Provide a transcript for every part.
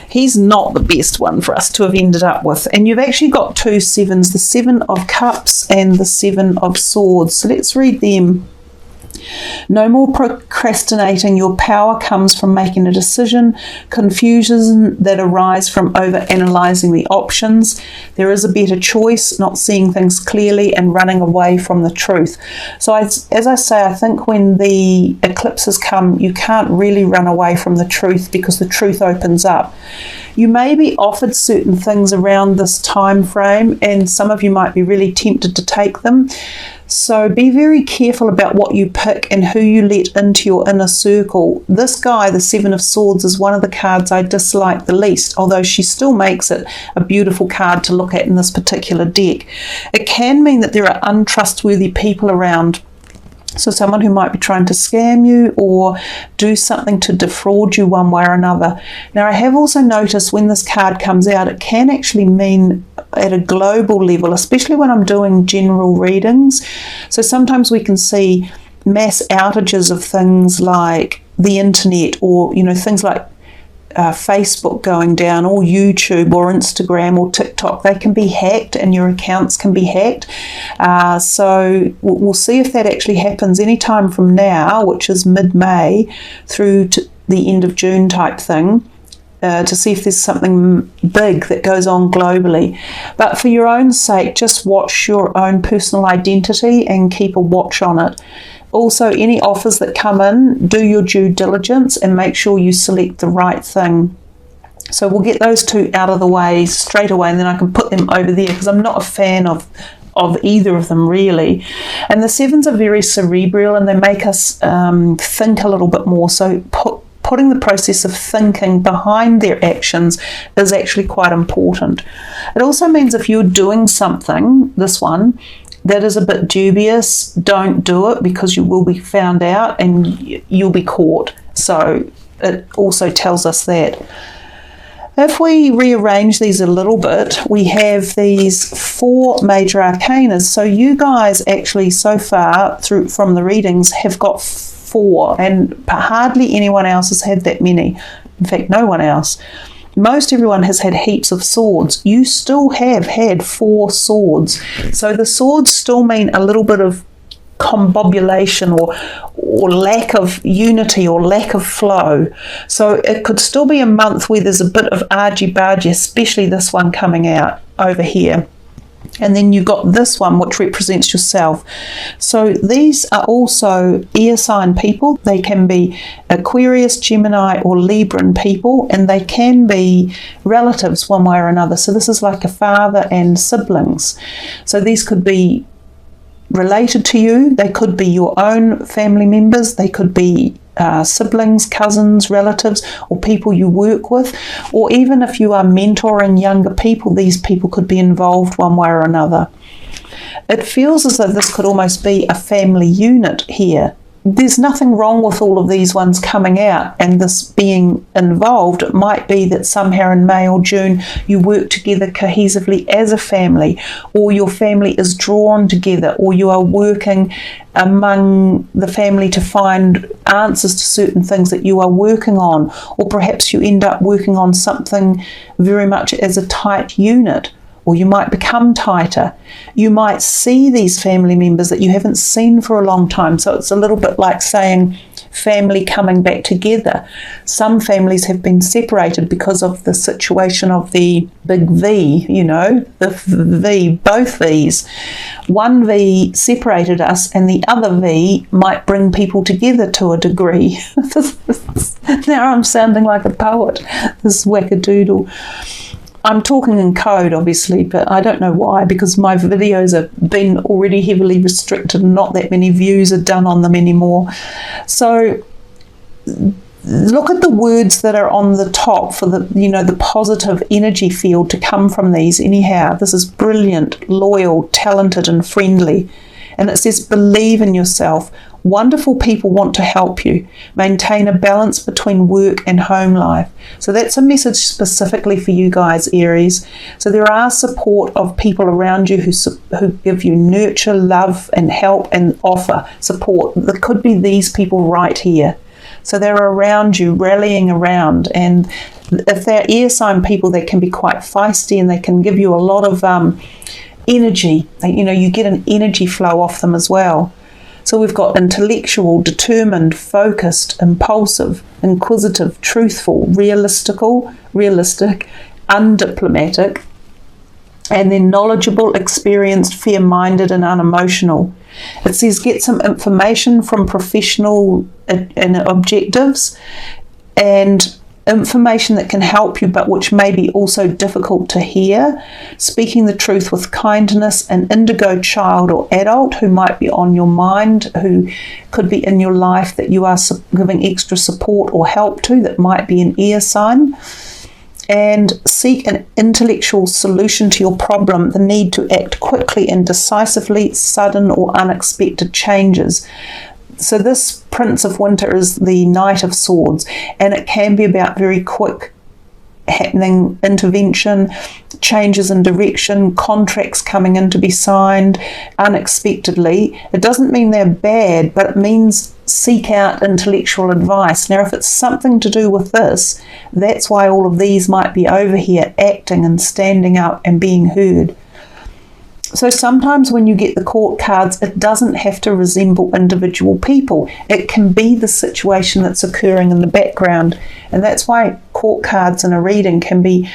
He's not the best one for us to have ended up with. And you've actually got 2 sevens, the 7 of Cups and the 7 of Swords. So let's read them. No more procrastinating. Your power comes from making a decision. Confusions that arise from over-analysing the options. There is a better choice, not seeing things clearly and running away from the truth. So as I say, I think when the eclipses come, you can't really run away from the truth because the truth opens up. You may be offered certain things around this time frame, and some of you might be really tempted to take them. So be very careful about what you pick and who you let into your inner circle. This guy, the 7 of Swords, is one of the cards I dislike the least, although she still makes it a beautiful card to look at in this particular deck. It can mean that there are untrustworthy people around. So someone who might be trying to scam you or do something to defraud you one way or another. Now, I have also noticed when this card comes out, it can actually mean at a global level, especially when I'm doing general readings. So sometimes we can see mass outages of things like the internet, or, you know, things like Facebook going down, or YouTube or Instagram or TikTok. They can be hacked and your accounts can be hacked. So we'll see if that actually happens anytime from now, which is mid-May through to the end of June type thing, to see if there's something big that goes on globally. But for your own sake, just watch your own personal identity and keep a watch on it. Also, any offers that come in, do your due diligence and make sure you select the right thing. So we'll get those 2 out of the way straight away, and then I can put them over there because I'm not a fan of either of them really. And the 7s are very cerebral and they make us think a little bit more. So putting the process of thinking behind their actions is actually quite important. It also means if you're doing something, this one, that is a bit dubious, don't do it because you will be found out and you'll be caught. So it also tells us that. If we rearrange these a little bit, we have these 4 major arcanas. So you guys actually so far through from the readings have got 4, and hardly anyone else has had that many. In fact, no one else. Most everyone has had heaps of swords. You still have had 4 swords. So the swords still mean a little bit of combobulation or lack of unity or lack of flow. So it could still be a month where there's a bit of argy-bargy, especially this one coming out over here. And then you've got this one, which represents yourself. So these are also air sign people. They can be Aquarius, Gemini, or Libran people, and they can be relatives one way or another. So this is like a father and siblings. So these could be related to you. They could be your own family members. They could be siblings, cousins, relatives, or people you work with, or even if you are mentoring younger people, these people could be involved one way or another. It feels as though this could almost be a family unit here. There's nothing wrong with all of these ones coming out and this being involved. It might be that somehow in May or June you work together cohesively as a family, or your family is drawn together, or you are working among the family to find answers to certain things that you are working on, or perhaps you end up working on something very much as a tight unit. Or you might become tighter. You might see these family members that you haven't seen for a long time. So it's a little bit like saying family coming back together. Some families have been separated because of the situation of the big V, you know, the V, both Vs. One V separated us and the other V might bring people together to a degree. Now I'm sounding like a poet, this wackadoodle. I'm talking in code, obviously, but I don't know why, because my videos have been already heavily restricted and not that many views are done on them anymore. So look at the words that are on the top for the, you know, the positive energy field to come from these. Anyhow, this is brilliant, loyal, talented, and friendly. And it says, believe in yourself. Wonderful people want to help you. Maintain a balance between work and home life. So that's a message specifically for you guys, Aries. So there are support of people around you who give you nurture, love, and help and offer support. There could be these people right here. So they're around you, rallying around. And if they're air sign people, they can be quite feisty and they can give you a lot of energy. You get an energy flow off them as well. So we've got intellectual, determined, focused, impulsive, inquisitive, truthful, realistic, undiplomatic, and then knowledgeable, experienced, fair-minded, and unemotional. It says get some information from professional and objectives, and information that can help you but which may be also difficult to hear. Speaking the truth with kindness, an indigo child or adult who might be on your mind, who could be in your life that you are giving extra support or help to, that might be an air sign. And seek an intellectual solution to your problem, the need to act quickly and decisively, sudden or unexpected changes. So this Prince of Winter is the Knight of Swords, and it can be about very quick happening intervention, changes in direction, contracts coming in to be signed unexpectedly. It doesn't mean they're bad, but it means seek out intellectual advice. Now, if it's something to do with this, that's why all of these might be over here acting and standing up and being heard. So sometimes when you get the court cards, it doesn't have to resemble individual people. It can be the situation that's occurring in the background. And that's why court cards in a reading can be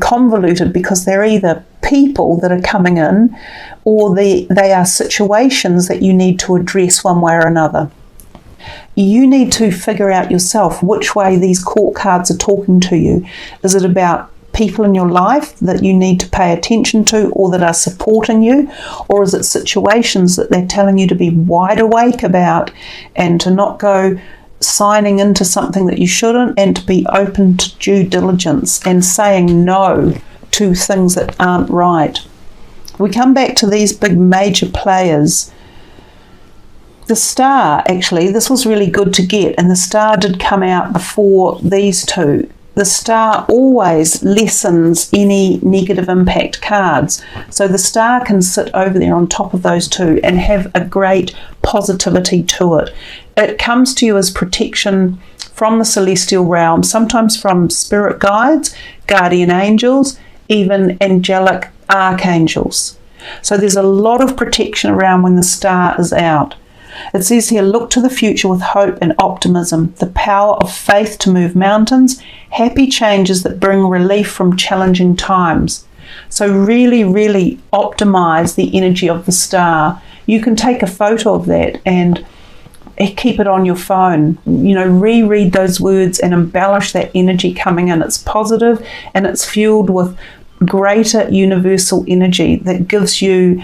convoluted, because they're either people that are coming in or they are situations that you need to address one way or another. You need to figure out yourself which way these court cards are talking to you. Is it about people in your life that you need to pay attention to or that are supporting you, or is it situations that they're telling you to be wide awake about and to not go signing into something that you shouldn't, and to be open to due diligence and saying no to things that aren't right? We come back to these big major players. The Star, actually, this was really good to get, and the Star did come out before these two. The Star always lessens any negative impact cards. So the Star can sit over there on top of those two and have a great positivity to it. It comes to you as protection from the celestial realm, sometimes from spirit guides, guardian angels, even angelic archangels. So there's a lot of protection around when the Star is out. It says here, look to the future with hope and optimism, the power of faith to move mountains, happy changes that bring relief from challenging times. So really, really optimize the energy of the Star. You can take a photo of that and keep it on your phone. Reread those words and embellish that energy coming in. It's positive and it's fueled with greater universal energy that gives you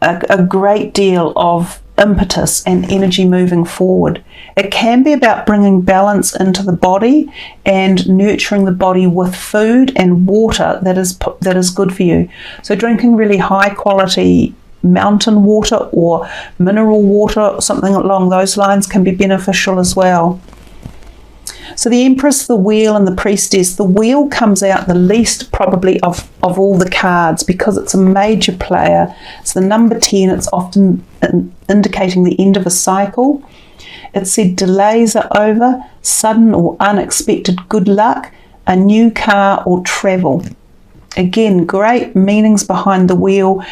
a great deal of impetus and energy moving forward. It can be about bringing balance into the body and nurturing the body with food and water that is good for you. So drinking really high quality mountain water or mineral water, something along those lines, can be beneficial as well. So the Empress, the Wheel, and the Priestess. The Wheel comes out the least probably of all the cards because it's a major player. It's the number 10. It's often indicating the end of a cycle. It said delays are over, sudden or unexpected good luck, a new car or travel. Again, great meanings behind the Wheel.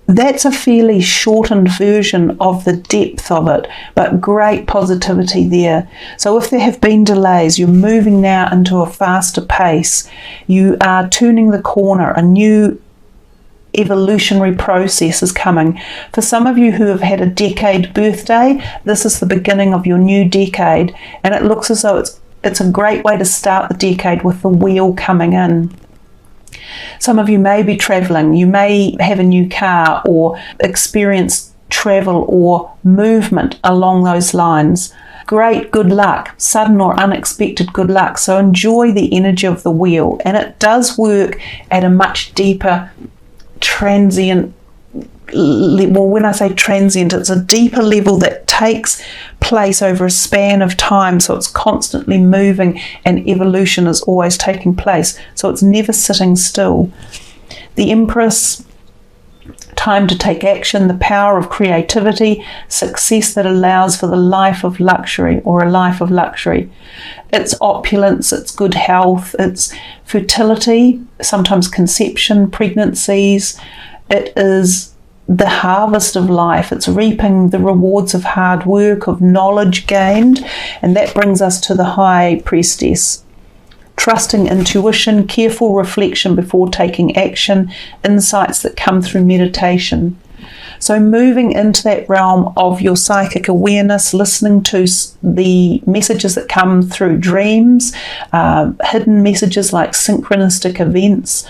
That's a fairly shortened version of the depth of it, but great positivity there. So if there have been delays, you're moving now into a faster pace. You are turning the corner. A new evolutionary process is coming. For some of you who have had a decade birthday, this is the beginning of your new decade, and it looks as though it's a great way to start the decade with the Wheel coming in. Some of you may be travelling, you may have a new car or experience travel or movement along those lines. Great good luck, sudden or unexpected good luck. So enjoy the energy of the Wheel, and it does work at a much deeper transient level. When I say transient, it's a deeper level that takes place over a span of time, so it's constantly moving and evolution is always taking place, so it's never sitting still. The Empress time to take action, the power of creativity, success that allows for the life of luxury or a life of luxury. It's opulence, it's good health, it's fertility, sometimes conception, pregnancies. It is the harvest of life. It's reaping the rewards of hard work, of knowledge gained, and that brings us to the High Priestess. Trusting intuition, careful reflection before taking action, insights that come through meditation. So moving into that realm of your psychic awareness, listening to the messages that come through dreams, hidden messages like synchronistic events.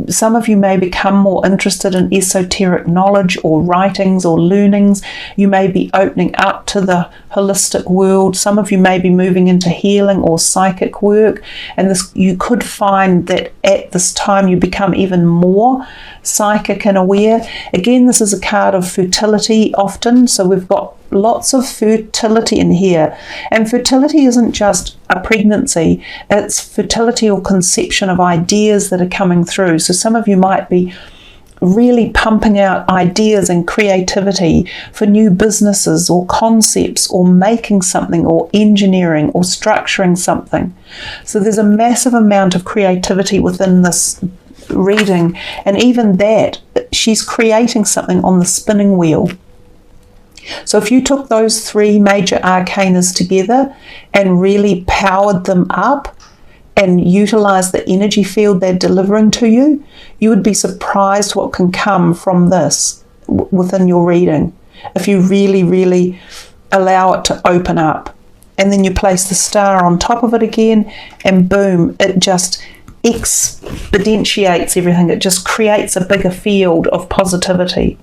Some of you may become more interested in esoteric knowledge or writings or learnings. You may be opening up to the holistic world. Some of you may be moving into healing or psychic work, and this, you could find that at this time you become even more psychic and aware. Again, this is a card of fertility often, so we've got lots of fertility in here. And fertility isn't just a pregnancy, it's fertility or conception of ideas that are coming through. So some of you might be really pumping out ideas and creativity for new businesses or concepts or making something or engineering or structuring something. So there's a massive amount of creativity within this reading, and even that, she's creating something on the spinning wheel. So if you took those three major arcanas together and really powered them up and utilized the energy field they're delivering to you, you would be surprised what can come from this within your reading if you really, really allow it to open up. And then you place the star on top of it again, and boom, it just exponentiates everything. It just creates a bigger field of positivity.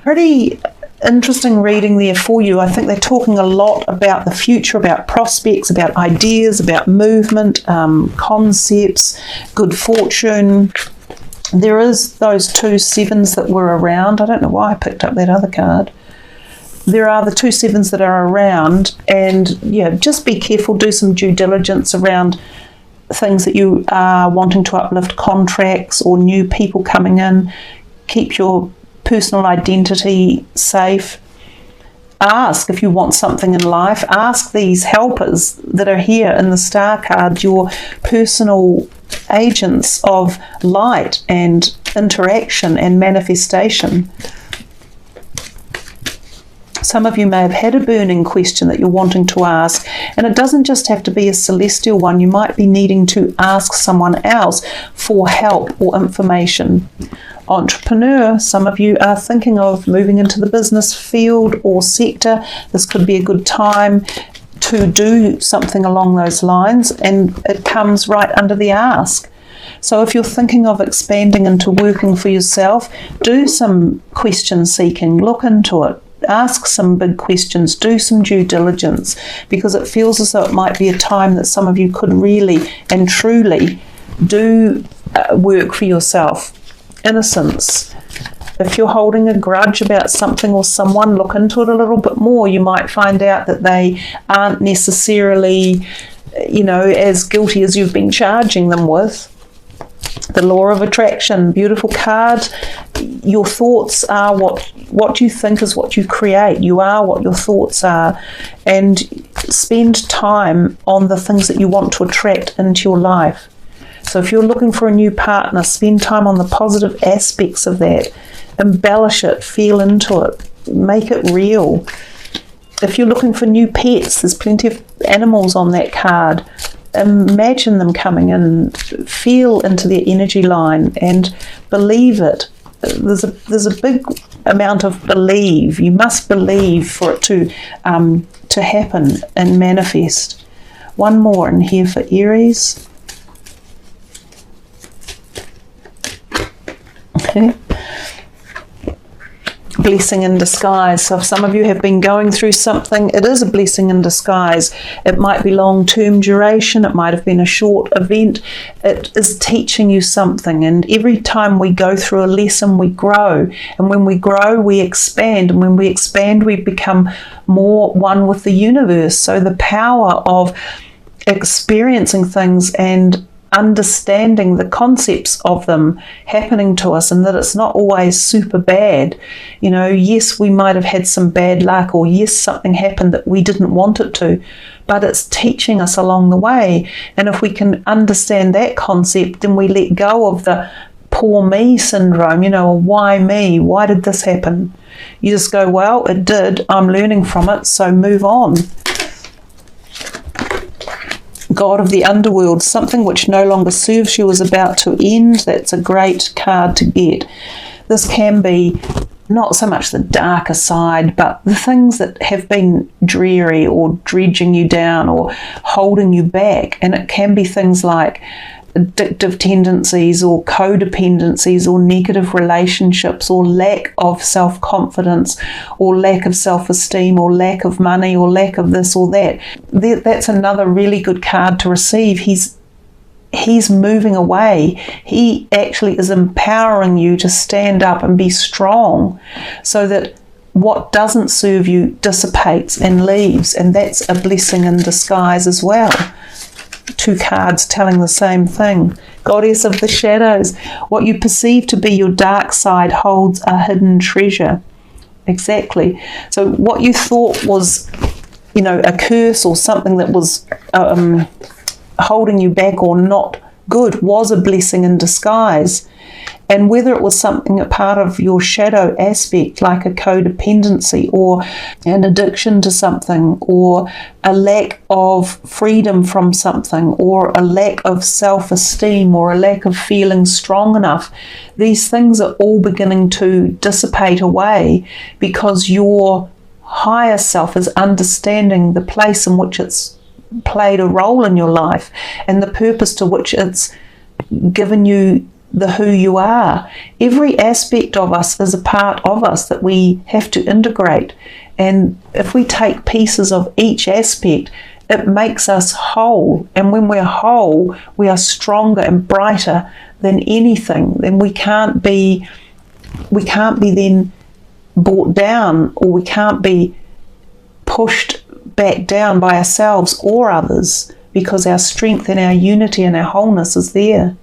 Pretty interesting reading there for you. I think they're talking a lot about the future, about prospects, about ideas, about movement, concepts, good fortune. There is those 2 sevens that were around. I don't know why I picked up that other card. There are the 2 sevens that are around, and yeah, just be careful, do some due diligence around things that you are wanting to uplift, contracts or new people coming in. Keep your personal identity safe. Ask if you want something in life. Ask these helpers that are here in the star card, your personal agents of light and interaction and manifestation. Some of you may have had a burning question that you're wanting to ask, and it doesn't just have to be a celestial one. You might be needing to ask someone else for help or information. Entrepreneur, some of you are thinking of moving into the business field or sector. This could be a good time to do something along those lines, and it comes right under the ask. So if you're thinking of expanding into working for yourself, do some question seeking, look into it. Ask some big questions, do some due diligence, because it feels as though it might be a time that some of you could really and truly do work for yourself. Innocence. If you're holding a grudge about something or someone, look into it a little bit more. You might find out that they aren't necessarily, as guilty as you've been charging them with. The law of attraction, beautiful card. Your thoughts are what you think is what you create. You are what your thoughts are. And spend time on the things that you want to attract into your life. So if you're looking for a new partner, spend time on the positive aspects of that. Embellish it, feel into it, make it real. If you're looking for new pets, there's plenty of animals on that card. Imagine them coming in, feel into their energy line and believe it. There's a big amount of believe. You must believe for it to happen and manifest. One more in here for Aries. Okay. Blessing in disguise. So if some of you have been going through something, it is a blessing in disguise. It might be long-term duration, it might have been a short event. It is teaching you something, and every time we go through a lesson we grow, and when we grow we expand, and when we expand we become more one with the universe. So the power of experiencing things and understanding the concepts of them happening to us, and that it's not always super bad. You know, yes, we might have had some bad luck, or yes, something happened that we didn't want it to, but it's teaching us along the way. And if we can understand that concept, then we let go of the poor me syndrome, you know, why me? Why did this happen? You just go, well, it did. I'm learning from it, so move on. God of the underworld, something which no longer serves you is about to end. That's a great card to get. This can be not so much the darker side, but the things that have been dreary or dredging you down or holding you back. And it can be things like addictive tendencies or codependencies or negative relationships or lack of self-confidence or lack of self-esteem or lack of money or lack of this or that. That's another really good card to receive. He's moving away. He actually is empowering you to stand up and be strong so that what doesn't serve you dissipates and leaves, and that's a blessing in disguise as well. Two cards telling the same thing. Goddess of the shadows. What you perceive to be your dark side holds a hidden treasure. Exactly. So what you thought was, you know, a curse or something that was holding you back or not good was a blessing in disguise. And whether it was something, a part of your shadow aspect, like a codependency or an addiction to something, or a lack of freedom from something, or a lack of self-esteem, or a lack of feeling strong enough, these things are all beginning to dissipate away because your higher self is understanding the place in which it's played a role in your life and the purpose to which it's given you the who you are. Every aspect of us is a part of us that we have to integrate, and if we take pieces of each aspect, it makes us whole. And when we're whole, we are stronger and brighter than anything. Then we can't be then brought down, or we can't be pushed back down by ourselves or others, because our strength and our unity and our wholeness is there.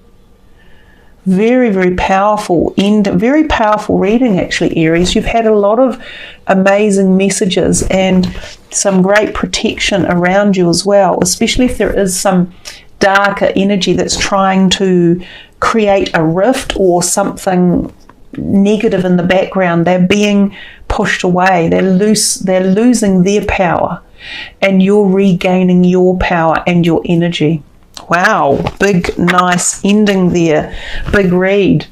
Very, very powerful end, very powerful reading actually, Aries. You've had a lot of amazing messages and some great protection around you as well, especially if there is some darker energy that's trying to create a rift or something negative in the background. They're being pushed away. They're losing their power, and you're regaining your power and your energy. Wow, big, nice ending there. Big read.